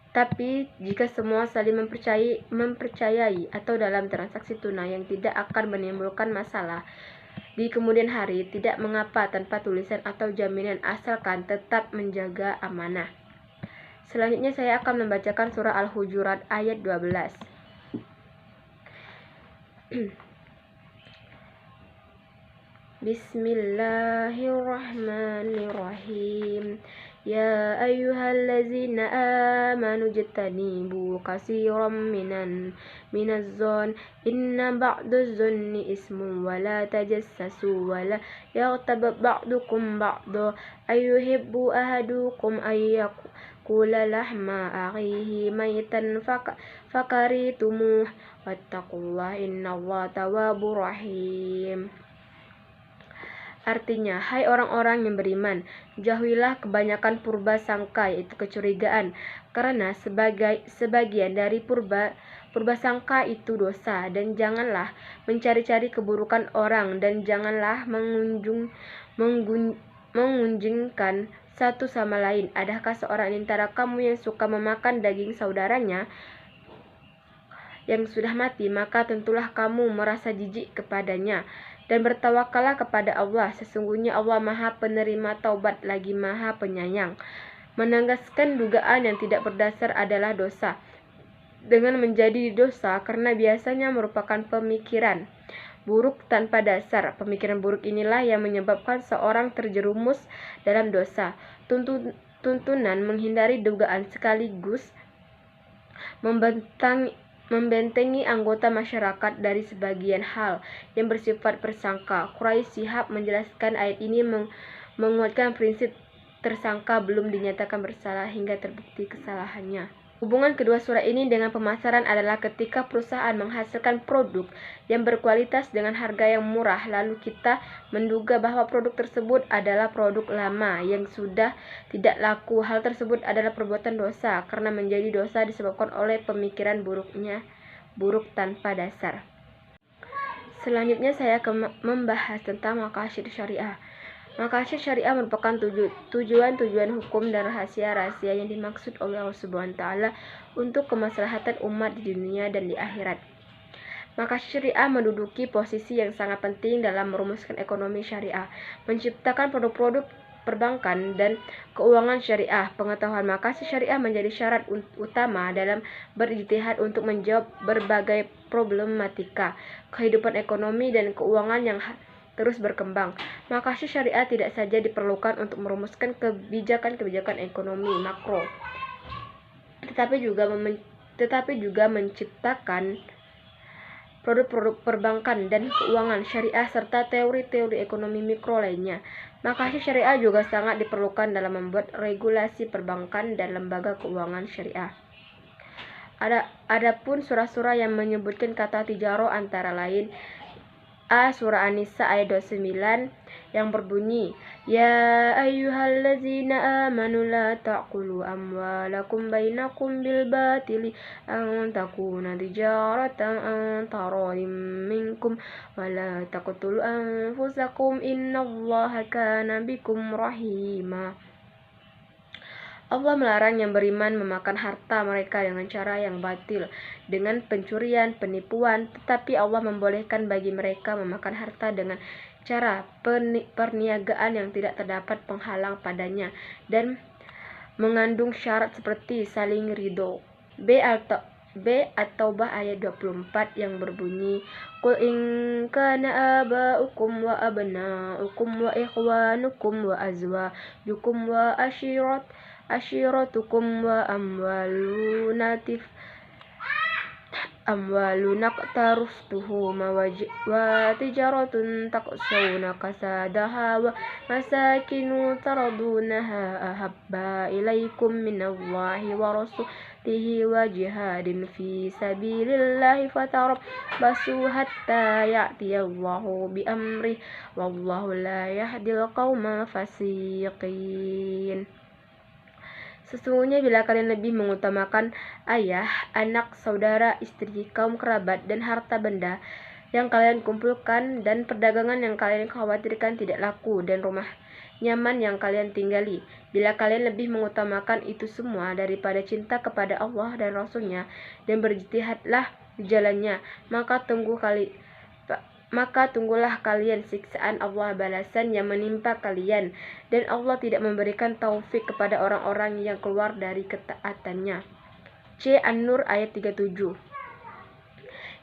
Tapi jika semua saling mempercayai atau dalam transaksi tunai yang tidak akan menimbulkan masalah di kemudian hari, tidak mengapa tanpa tulisan atau jaminan, asalkan tetap menjaga amanah. Selanjutnya saya akan membacakan surah Al-Hujurat ayat 12. Bismillahirrahmanirrahim. Ya ayyuhallazina amanu jtanibu katsiran minaz zon inna ba'daz zonni ismun wa la tajassasu wa la yaghtab ba'dukum ba'da ayyuhibbu ahadukum ayyakula lahma akhihi maitan fakaritumu wattaqullaha innallaha tawwabur rahim. Artinya, hai orang-orang yang beriman, jauhilah kebanyakan purba sangka, yaitu kecurigaan, karena sebagian dari purba sangka itu dosa, dan janganlah mencari-cari keburukan orang, dan janganlah mengunjingkan satu sama lain. Adakah seorang antara kamu yang suka memakan daging saudaranya yang sudah mati, maka tentulah kamu merasa jijik kepadanya. Dan bertawakallah kepada Allah, sesungguhnya Allah Maha Penerima Taubat lagi Maha Penyayang. Menegaskan dugaan yang tidak berdasar adalah dosa dengan menjadi dosa karena biasanya merupakan pemikiran buruk tanpa dasar. Pemikiran buruk inilah yang menyebabkan seorang terjerumus dalam dosa. Tuntunan menghindari dugaan sekaligus membentengi anggota masyarakat dari sebagian hal yang bersifat persangka. Quraisy Shihab menjelaskan ayat ini menguatkan prinsip tersangka belum dinyatakan bersalah hingga terbukti kesalahannya. Hubungan kedua surah ini dengan pemasaran adalah ketika perusahaan menghasilkan produk yang berkualitas dengan harga yang murah, lalu kita menduga bahwa produk tersebut adalah produk lama yang sudah tidak laku. Hal tersebut adalah perbuatan dosa karena menjadi dosa disebabkan oleh pemikiran buruk tanpa dasar. Selanjutnya saya akan membahas tentang maqasid syariah. Maqasid syariah merupakan tujuan hukum dan rahasia-rahasia yang dimaksud oleh Allah Subhanahu wa taala untuk kemaslahatan umat di dunia dan di akhirat. Maqasid syariah menduduki posisi yang sangat penting dalam merumuskan ekonomi syariah, menciptakan produk-produk perbankan dan keuangan syariah. Pengetahuan maqasid syariah menjadi syarat utama dalam berijtihad untuk menjawab berbagai problematika kehidupan ekonomi dan keuangan yang terus berkembang. Maqasid syariah tidak saja diperlukan untuk merumuskan kebijakan ekonomi makro, tetapi juga menciptakan produk-produk perbankan dan keuangan syariah serta teori-teori ekonomi mikro lainnya. Maqasid syariah juga sangat diperlukan dalam membuat regulasi perbankan dan lembaga keuangan syariah. Adapun surah-surah yang menyebutkan kata tijaro antara lain surah An-Nisa ayat 29 yang berbunyi, Ya ayyuhallazina amanu la ta'kulu amwalakum bainakum bil batili an takuna tijaratan an taradim minkum wa la taqtulu anfusakum innallaha kana bikum rahima. Allah melarang yang beriman memakan harta mereka dengan cara yang batil, dengan pencurian, penipuan, tetapi Allah membolehkan bagi mereka memakan harta dengan cara perniagaan yang tidak terdapat penghalang padanya dan mengandung syarat seperti saling ridho. B. At-Taubah ayat 24 yang berbunyi, Qul in kana aba'ukum wa abna'ukum wa ikhwanukum wa azwajukum wa ashiratukum wa amwalun iqtaraftuhuma wa tijaratun taqshawna kasadaha wa masakinu taradunaha ahabba ilaikum minallahi wa rasulihi wa jihadin fi sabilillahi fatarabbasu hatta ya'tiyallahu bi amrih wallahu la yahdil qaumal fasiqin. Sesungguhnya bila kalian lebih mengutamakan ayah, anak, saudara, istri, kaum kerabat, dan harta benda yang kalian kumpulkan, dan perdagangan yang kalian khawatirkan tidak laku, dan rumah nyaman yang kalian tinggali, bila kalian lebih mengutamakan itu semua daripada cinta kepada Allah dan Rasul-Nya, dan berjihadlah di jalannya, maka tunggulah kalian siksaan Allah, balasan yang menimpa kalian, dan Allah tidak memberikan taufik kepada orang-orang yang keluar dari ketaatannya. C. An-Nur ayat 37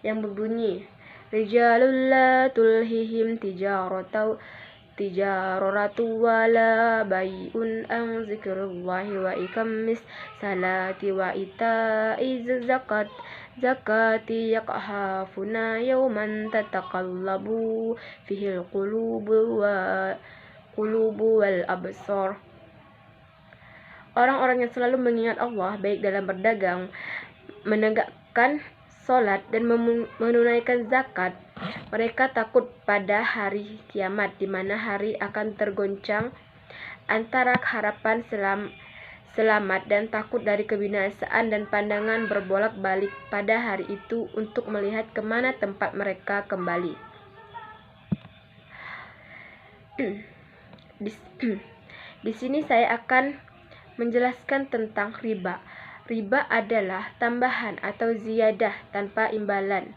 yang berbunyi, Rijalul la tulhihim tijaratu wala bai'un an zikrillahi wa iqamis salati wa ita'iz zakati yakhafuna yawman tataqallabu fihil qulubu wal absar. Orang-orang yang selalu mengingat Allah baik dalam berdagang, menegakkan sholat, dan menunaikan zakat, mereka takut pada hari kiamat, di mana hari akan tergoncang antara harapan selamat dan takut dari kebinasaan, dan pandangan berbolak-balik pada hari itu untuk melihat kemana tempat mereka kembali. Di sini saya akan menjelaskan tentang riba. Riba adalah tambahan atau ziyadah tanpa imbalan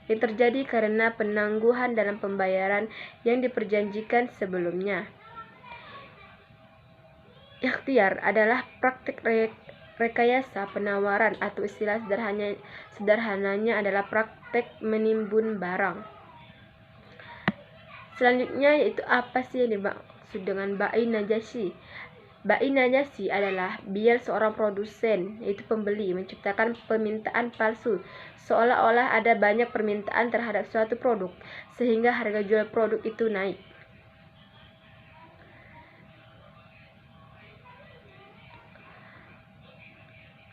yang terjadi karena penangguhan dalam pembayaran yang diperjanjikan sebelumnya. Ikhtiar adalah praktik rekayasa penawaran, atau istilah sederhananya adalah praktik menimbun barang. Selanjutnya yaitu apa sih yang dimaksud dengan ba'i najasi? Ba'i najasi adalah biar seorang produsen, yaitu pembeli, menciptakan permintaan palsu seolah-olah ada banyak permintaan terhadap suatu produk sehingga harga jual produk itu naik.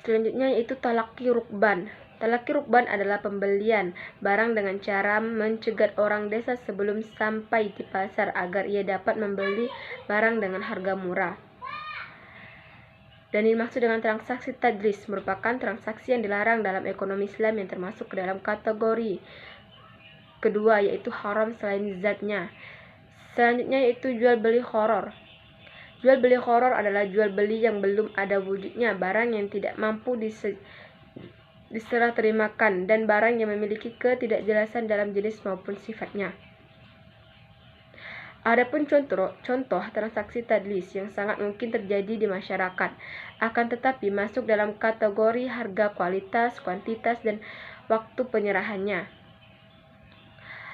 Selanjutnya yaitu talaqi rukban. Talaqi rukban adalah pembelian barang dengan cara mencegat orang desa sebelum sampai di pasar agar ia dapat membeli barang dengan harga murah. Dan dimaksud dengan transaksi tadlis merupakan transaksi yang dilarang dalam ekonomi Islam yang termasuk ke dalam kategori kedua, yaitu haram selain zatnya. Selanjutnya yaitu jual beli gharar. Jual beli gharar adalah jual beli yang belum ada wujudnya, barang yang tidak mampu diserah terimakan, dan barang yang memiliki ketidakjelasan dalam jenis maupun sifatnya. Adapun contoh transaksi tadlis yang sangat mungkin terjadi di masyarakat, akan tetapi masuk dalam kategori harga, kualitas, kuantitas, dan waktu penyerahannya.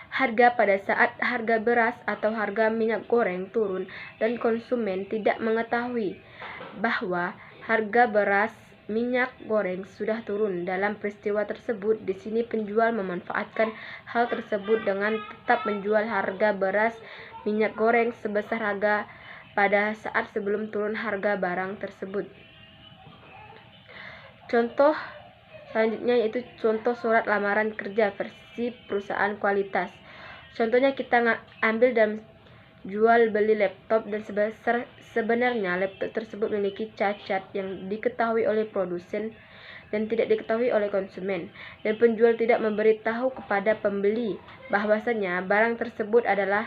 Harga pada saat harga beras atau harga minyak goreng turun dan konsumen tidak mengetahui bahwa harga beras minyak goreng sudah turun. Dalam peristiwa tersebut, di sini penjual memanfaatkan hal tersebut dengan tetap menjual harga beras minyak goreng sebesar harga pada saat sebelum turun harga barang tersebut. Contoh selanjutnya yaitu contoh surat lamaran kerja versi perusahaan kualitas. Contohnya kita ambil dalam jual beli laptop, dan sebenarnya laptop tersebut memiliki cacat yang diketahui oleh produsen dan tidak diketahui oleh konsumen, dan penjual tidak memberitahu kepada pembeli bahwasanya barang tersebut ada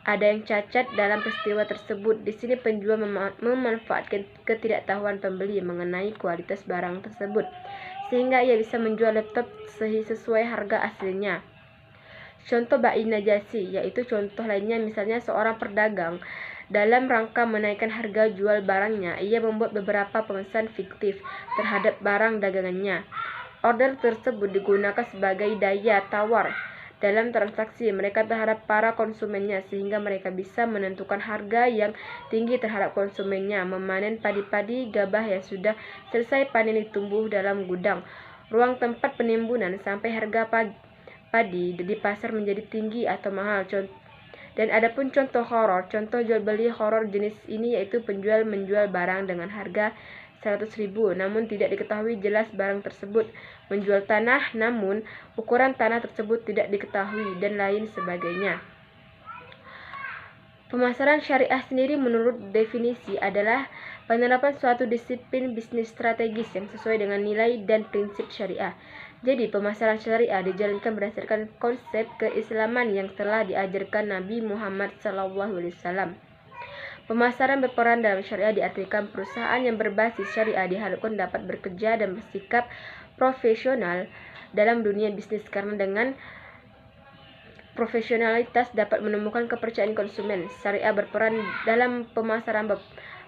yang cacat. Dalam peristiwa tersebut, di sini penjual memanfaatkan ketidaktahuan pembeli mengenai kualitas barang tersebut sehingga ia bisa menjual laptop sesuai harga aslinya. Contoh bai najasi, yaitu contoh lainnya misalnya seorang pedagang dalam rangka menaikkan harga jual barangnya, ia membuat beberapa pemesan fiktif terhadap barang dagangannya. Order tersebut digunakan sebagai daya tawar dalam transaksi mereka terhadap para konsumennya, sehingga mereka bisa menentukan harga yang tinggi terhadap konsumennya. Memanen padi-padi gabah yang sudah selesai panen ditumbuh dalam gudang, ruang tempat penimbunan, sampai harga padi di pasar menjadi tinggi atau mahal. Dan adapun contoh horor, contoh jual beli horor jenis ini yaitu penjual menjual barang dengan harga 100.000, namun tidak diketahui jelas barang tersebut, menjual tanah namun ukuran tanah tersebut tidak diketahui, dan lain sebagainya. Pemasaran syariah sendiri menurut definisi adalah penerapan suatu disiplin bisnis strategis yang sesuai dengan nilai dan prinsip syariah. Jadi, pemasaran syariah dijalankan berdasarkan konsep keislaman yang telah diajarkan Nabi Muhammad SAW. Pemasaran berperan dalam syariah diartikan perusahaan yang berbasis syariah diharapkan dapat bekerja dan bersikap profesional dalam dunia bisnis, karena dengan profesionalitas dapat menemukan kepercayaan konsumen. Syariah berperan dalam pemasaran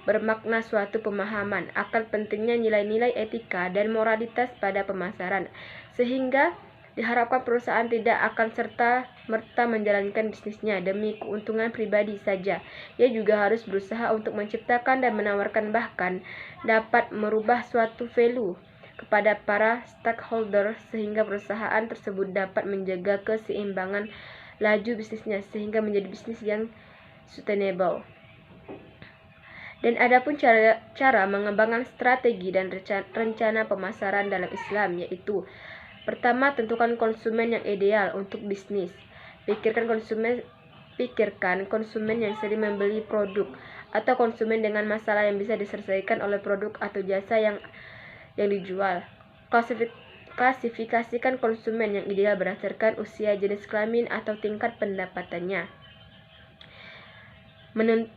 bermakna suatu pemahaman akan pentingnya nilai-nilai etika dan moralitas pada pemasaran, sehingga diharapkan perusahaan tidak akan serta-merta menjalankan bisnisnya demi keuntungan pribadi saja. Ia juga harus berusaha untuk menciptakan dan menawarkan, bahkan dapat merubah suatu value kepada para stakeholder, sehingga perusahaan tersebut dapat menjaga keseimbangan laju bisnisnya sehingga menjadi bisnis yang sustainable. Dan adapun cara mengembangkan strategi dan rencana pemasaran dalam Islam, yaitu pertama, tentukan konsumen yang ideal untuk bisnis. Pikirkan konsumen yang sering membeli produk, atau konsumen dengan masalah yang bisa diselesaikan oleh produk atau jasa yang dijual. Klasifikasikan konsumen yang ideal berdasarkan usia, jenis kelamin, atau tingkat pendapatannya.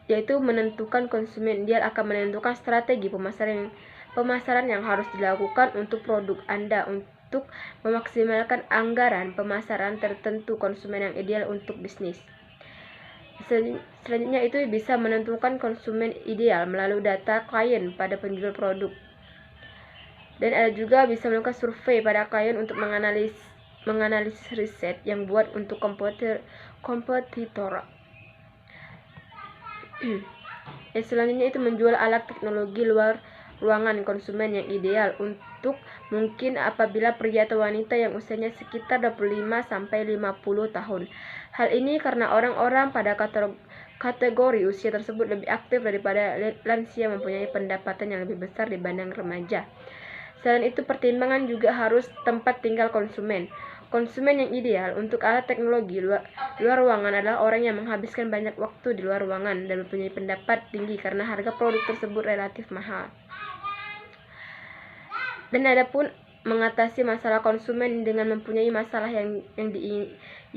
Yaitu menentukan konsumen ideal akan menentukan strategi pemasaran yang harus dilakukan untuk produk Anda untuk memaksimalkan anggaran pemasaran tertentu konsumen yang ideal untuk bisnis. Selanjutnya itu bisa menentukan konsumen ideal melalui data klien pada penjual produk. Dan ada juga bisa melakukan survei pada klien untuk menganalisis riset yang buat untuk kompetitor. Yang selanjutnya itu menjual alat teknologi luar ruangan konsumen yang ideal untuk mungkin apabila pria atau wanita yang usianya sekitar 25-50 tahun. Hal ini karena orang-orang pada kategori usia tersebut lebih aktif daripada lansia, mempunyai pendapatan yang lebih besar dibanding remaja. Selain itu, pertimbangan juga harus tempat tinggal konsumen. Konsumen yang ideal untuk alat teknologi luar ruangan adalah orang yang menghabiskan banyak waktu di luar ruangan dan mempunyai pendapat tinggi karena harga produk tersebut relatif mahal. Dan adapun mengatasi masalah konsumen dengan mempunyai masalah yang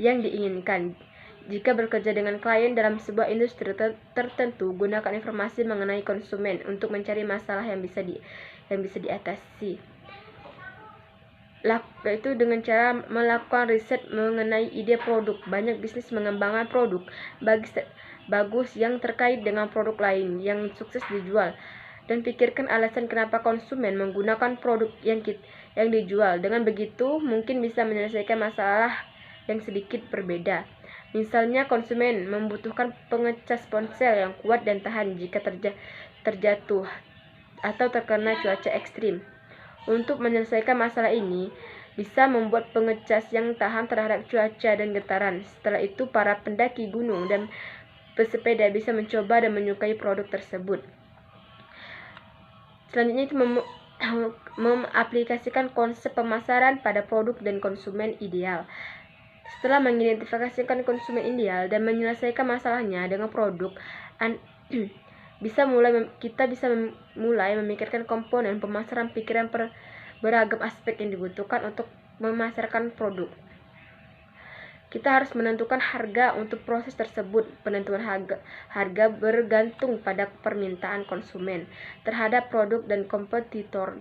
diinginkan. Jika bekerja dengan klien dalam sebuah industri tertentu, gunakan informasi mengenai konsumen untuk mencari masalah yang bisa diatasi. Yaitu dengan cara melakukan riset mengenai ide produk. Banyak bisnis mengembangkan produk bagus yang terkait dengan produk lain yang sukses dijual, dan pikirkan alasan kenapa konsumen menggunakan produk yang dijual. Dengan begitu mungkin bisa menyelesaikan masalah yang sedikit berbeda. Misalnya, konsumen membutuhkan pengecas ponsel yang kuat dan tahan jika terjatuh atau terkena cuaca ekstrim. Untuk menyelesaikan masalah ini, bisa membuat pengecas yang tahan terhadap cuaca dan getaran. Setelah itu, para pendaki gunung dan pesepeda bisa mencoba dan menyukai produk tersebut. Selanjutnya itu mengaplikasikan konsep pemasaran pada produk dan konsumen ideal. Setelah mengidentifikasikan konsumen ideal dan menyelesaikan masalahnya dengan produk, kita bisa mulai memikirkan komponen pemasaran, pikiran beragam aspek yang dibutuhkan untuk memasarkan produk. Kita harus menentukan harga untuk proses tersebut. Penentuan harga bergantung pada permintaan konsumen terhadap produk dan kompetitor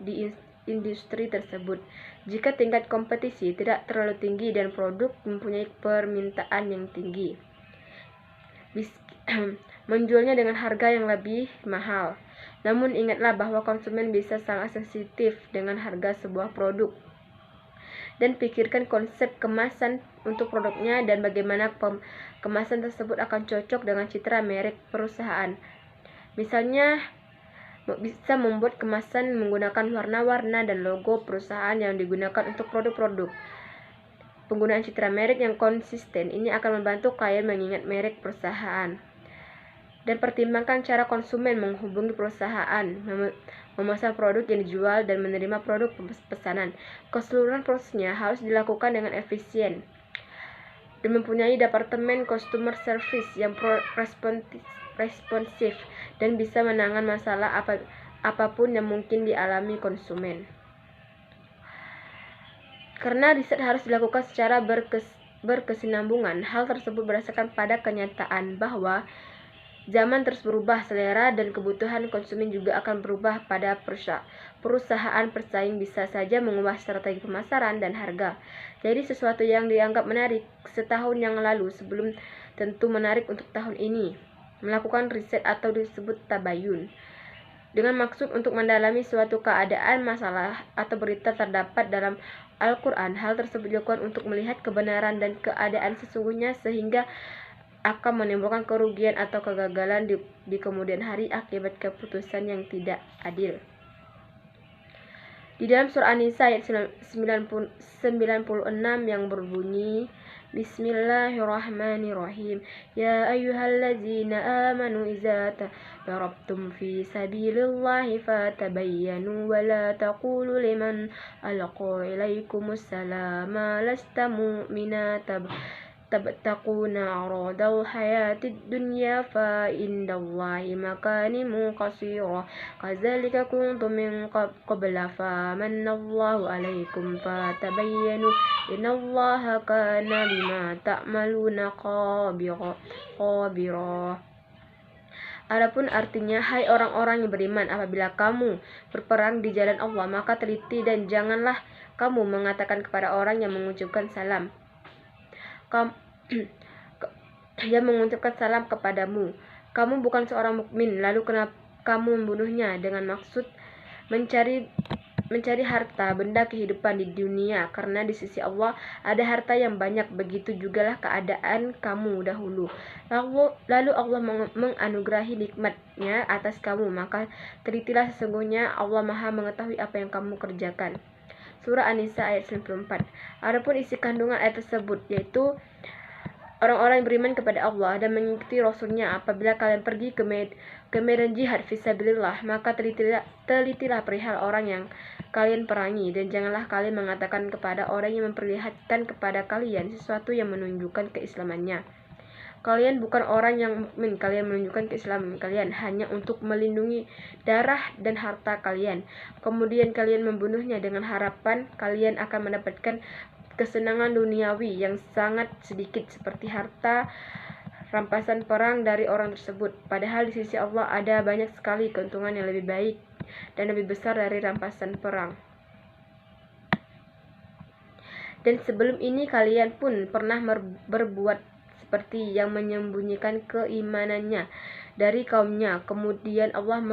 industri tersebut. Jika tingkat kompetisi tidak terlalu tinggi dan produk mempunyai permintaan yang tinggi, menjualnya dengan harga yang lebih mahal. Namun ingatlah bahwa konsumen bisa sangat sensitif dengan harga sebuah produk. Dan pikirkan konsep kemasan untuk produknya dan bagaimana kemasan tersebut akan cocok dengan citra merek perusahaan. Misalnya, bisa membuat kemasan menggunakan warna-warna dan logo perusahaan yang digunakan untuk produk-produk. Penggunaan citra merek yang konsisten ini akan membantu klien mengingat merek perusahaan. Dan pertimbangkan cara konsumen menghubungi perusahaan, memesan produk yang dijual, dan menerima produk pesanan. Keseluruhan prosesnya harus dilakukan dengan efisien dan mempunyai departemen customer service yang responsif dan bisa menangani masalah apapun yang mungkin dialami konsumen. Karena riset harus dilakukan secara berkesinambungan, hal tersebut berdasarkan pada kenyataan bahwa zaman terus berubah, selera dan kebutuhan konsumen juga akan berubah. Pada perusahaan persaing bisa saja mengubah strategi pemasaran dan harga. Jadi sesuatu yang dianggap menarik setahun yang lalu sebelum tentu menarik untuk tahun ini. Melakukan riset atau disebut tabayun dengan maksud untuk mendalami suatu keadaan, masalah, atau berita terdapat dalam Al-Quran. Hal tersebut dilakukan untuk melihat kebenaran dan keadaan sesungguhnya sehingga akan menimbulkan kerugian atau kegagalan di kemudian hari akibat keputusan yang tidak adil. Di dalam surah An-Nisa ayat 96 yang berbunyi, Bismillahirrahmanirrahim. Ya ayyuhallazina amanu idza darabtum fi sabilillahi fatabayyanu wa la taqulu liman alqa ilaikumus salama lasta mu'mina tabtaquna aradal hayatid dunya fa indallahi makanimu qasira kadzalika kuntum min qabla fa manallahu alaikum fatabayyanu innallaha kana bima ta'maluna khabira. Adapun artinya, hai orang-orang yang beriman, apabila kamu berperang di jalan Allah, maka teliti dan janganlah kamu mengatakan kepada orang yang mengucapkan salam kepadamu, kamu bukan seorang mukmin, lalu kenapa kamu membunuhnya dengan maksud mencari harta benda kehidupan di dunia, karena di sisi Allah ada harta yang banyak. Begitu jugalah keadaan kamu dahulu. Lalu Allah menganugerahi nikmatnya atas kamu, maka telitilah, sesungguhnya Allah Maha mengetahui apa yang kamu kerjakan. Surah An-Nisa ayat 94. Adapun isi kandungan ayat tersebut yaitu orang-orang yang beriman kepada Allah dan mengikuti Rasulnya, apabila kalian pergi ke medan jihad fisabilillah, maka telitilah perihal orang yang kalian perangi, dan janganlah kalian mengatakan kepada orang yang memperlihatkan kepada kalian sesuatu yang menunjukkan keislamannya, kalian bukan orang yang mukmin. Kalian menunjukkan keislaman kalian hanya untuk melindungi darah dan harta kalian. Kemudian kalian membunuhnya dengan harapan kalian akan mendapatkan kesenangan duniawi yang sangat sedikit seperti harta rampasan perang dari orang tersebut. Padahal di sisi Allah ada banyak sekali keuntungan yang lebih baik dan lebih besar dari rampasan perang. Dan sebelum ini kalian pun pernah berbuat seperti yang menyembunyikan keimanannya dari kaumnya. Kemudian Allah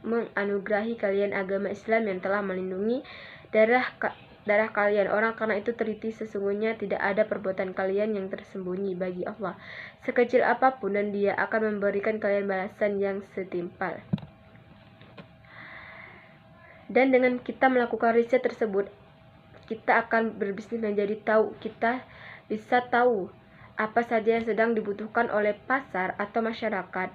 menganugerahi kalian agama Islam yang telah melindungi darah kalian. Orang karena itu teliti, sesungguhnya tidak ada perbuatan kalian yang tersembunyi bagi Allah, sekecil apapun, dan Dia akan memberikan kalian balasan yang setimpal. Dan dengan kita melakukan riset tersebut, kita akan berbisnis menjadi tahu. Kita bisa tahu apa saja yang sedang dibutuhkan oleh pasar atau masyarakat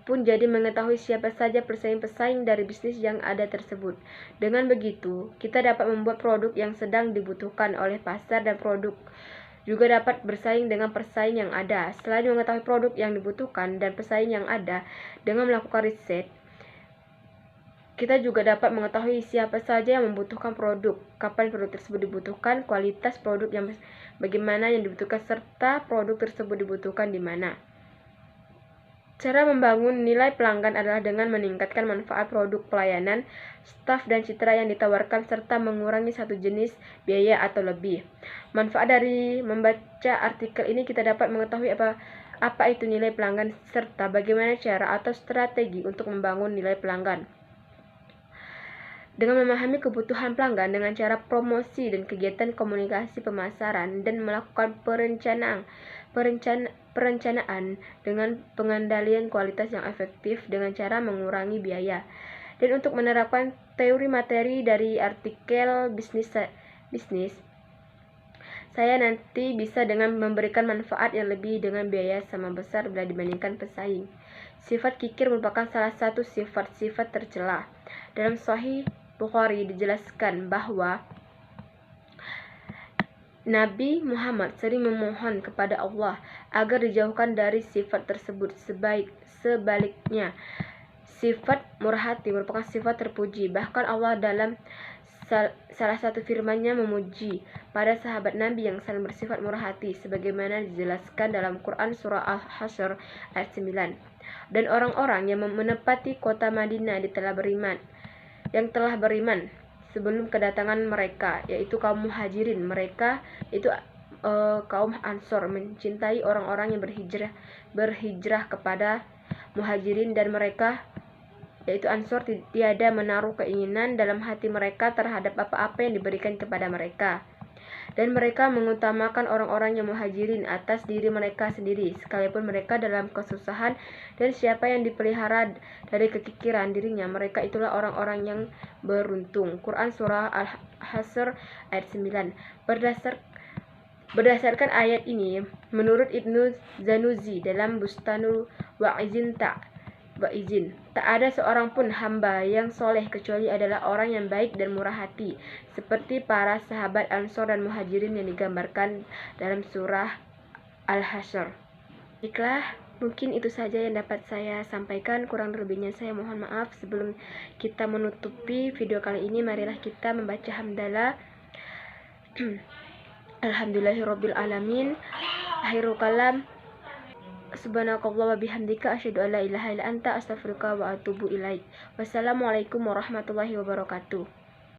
pun, jadi mengetahui siapa saja pesaing-pesaing dari bisnis yang ada tersebut. Dengan begitu, kita dapat membuat produk yang sedang dibutuhkan oleh pasar, dan produk juga dapat bersaing dengan pesaing yang ada. Selain mengetahui produk yang dibutuhkan dan pesaing yang ada, dengan melakukan riset, kita juga dapat mengetahui siapa saja yang membutuhkan produk, kapan produk tersebut dibutuhkan, kualitas produk yang bagaimana yang dibutuhkan, serta produk tersebut dibutuhkan di mana. Cara membangun nilai pelanggan adalah dengan meningkatkan manfaat produk pelayanan, staf dan citra yang ditawarkan serta mengurangi satu jenis biaya atau lebih. Manfaat dari membaca artikel ini kita dapat mengetahui apa itu nilai pelanggan serta bagaimana cara atau strategi untuk membangun nilai pelanggan. Dengan memahami kebutuhan pelanggan dengan cara promosi dan kegiatan komunikasi pemasaran dan melakukan perencanaan dengan pengendalian kualitas yang efektif dengan cara mengurangi biaya. Dan untuk menerapkan teori materi dari artikel bisnis, saya nanti bisa dengan memberikan manfaat yang lebih dengan biaya sama besar bila dibandingkan pesaing. Sifat kikir merupakan salah satu sifat-sifat tercela. Dalam Sahih Bukhari dijelaskan bahwa Nabi Muhammad sering memohon kepada Allah agar dijauhkan dari sifat tersebut. Sebaliknya, sifat murah hati merupakan sifat terpuji. Bahkan Allah dalam salah satu firman-Nya memuji pada sahabat Nabi yang saling bersifat murah hati sebagaimana dijelaskan dalam Quran surah Al-Hasyr ayat 9. Dan orang-orang yang menepati kota Madinah yang telah beriman sebelum kedatangan mereka, yaitu kaum muhajirin. Mereka itu kaum Ansor mencintai orang-orang yang berhijrah kepada muhajirin, dan mereka yaitu Ansor tiada menaruh keinginan dalam hati mereka terhadap apa-apa yang diberikan kepada mereka. Dan mereka mengutamakan orang-orang yang muhajirin atas diri mereka sendiri, sekalipun mereka dalam kesusahan. Dan siapa yang dipelihara dari kekikiran dirinya, mereka itulah orang-orang yang beruntung. Quran Surah Al-Hasyr ayat 9. Berdasarkan ayat ini, menurut Ibnu Zanuzi dalam Bustanul Wa'izin, tak ada seorang pun hamba yang soleh kecuali adalah orang yang baik dan murah hati, seperti para sahabat Ansor dan Muhajirin yang digambarkan dalam surah Al-Hasyr. Baiklah, mungkin itu saja yang dapat saya sampaikan. Kurang lebihnya saya mohon maaf. Sebelum kita menutupi video kali ini, marilah kita membaca hamdalah. Alhamdulillahirabbil alamin. Akhirul kalam. Subhanakallah wa bihamdika asyhadu an la ilaha illa anta astaghfiruka wa atubu ilaik. Wassalamualaikum warahmatullahi wabarakatuh.